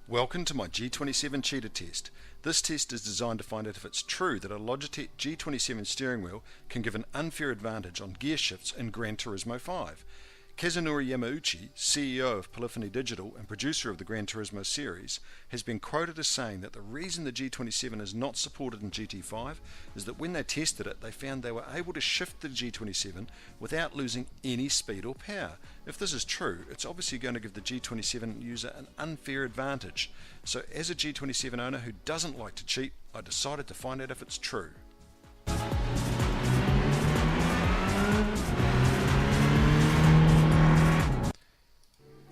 Welcome to my G27 Cheater Test. This test is designed to find out if it's true that a Logitech G27 steering wheel can give an unfair advantage on gear shifts in Gran Turismo 5. Kazunori Yamauchi, CEO of Polyphony Digital and producer of the Gran Turismo series, has been quoted as saying that the reason the G27 is not supported in GT5 is that when they tested it, they found they were able to shift the G27 without losing any speed or power. If this is true, it's obviously going to give the G27 user an unfair advantage. So as a G27 owner who doesn't like to cheat, I decided to find out if it's true.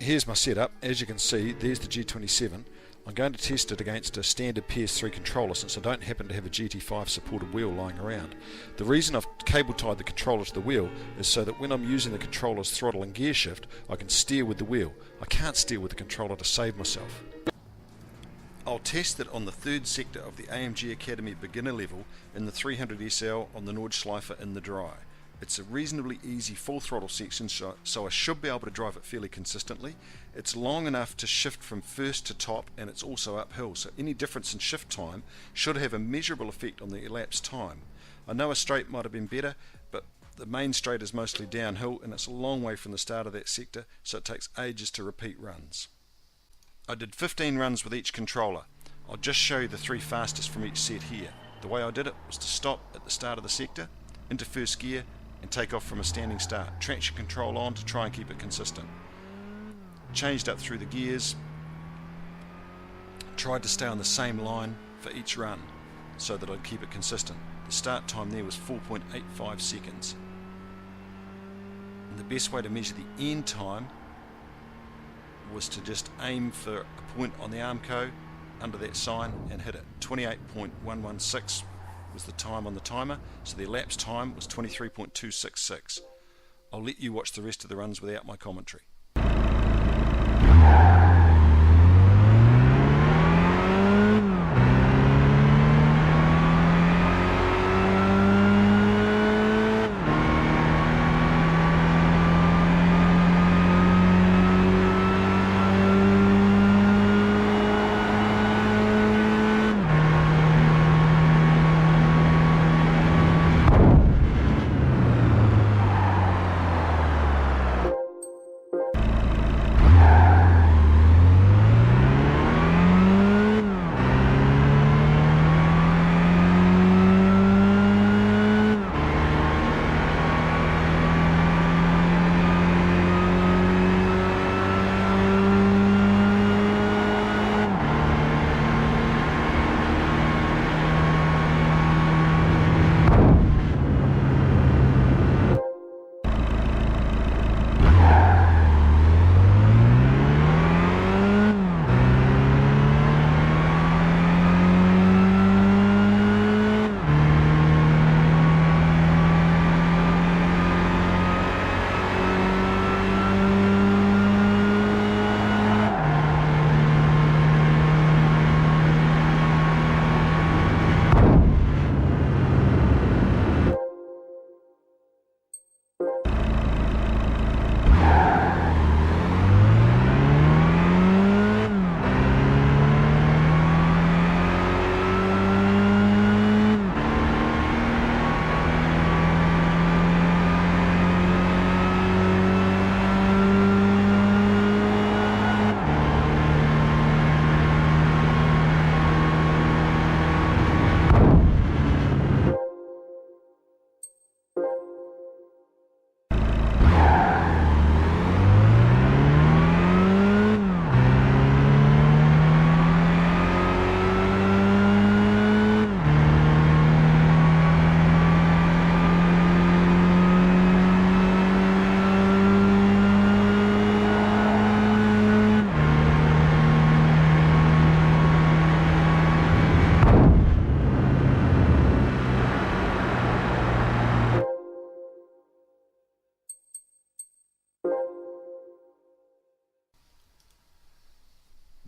Here's my setup. As you can see, there's the G27. I'm going to test it against a standard PS3 controller since I don't happen to have a GT5 supported wheel lying around. The reason I've cable tied the controller to the wheel is so that when I'm using the controller's throttle and gear shift, I can steer with the wheel. I can't steer with the controller to save myself. I'll test it on the third sector of the AMG Academy beginner level in the 300 SL on the Nordschleife in the dry. It's a reasonably easy full throttle section, so I should be able to drive it fairly consistently. It's long enough to shift from first to top, and it's also uphill, so any difference in shift time should have a measurable effect on the elapsed time. I know a straight might have been better, but the main straight is mostly downhill and it's a long way from the start of that sector, so it takes ages to repeat runs. I did 15 runs with each controller. I'll just show you the three fastest from each set here. The way I did it was to stop at the start of the sector, into first gear, and take off from a standing start. Traction control on to try and keep it consistent. Changed up through the gears. Tried to stay on the same line for each run so that I'd keep it consistent. The start time there was 4.85 seconds. And the best way to measure the end time was to just aim for a point on the armco under that sign and hit it. 28.116 was the time on the timer, so the elapsed time was 23.266. I'll let you watch the rest of the runs without my commentary.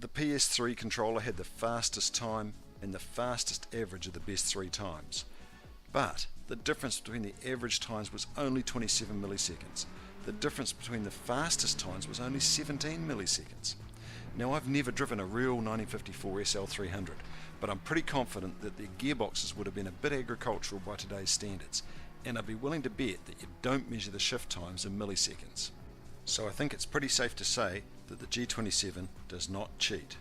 The PS3 controller had the fastest time and the fastest average of the best three times. But the difference between the average times was only 27 milliseconds. The difference between the fastest times was only 17 milliseconds. Now, I've never driven a real 1954 SL300, but I'm pretty confident that their gearboxes would have been a bit agricultural by today's standards, and I'd be willing to bet that you don't measure the shift times in milliseconds. So I think it's pretty safe to say that the G27 does not cheat.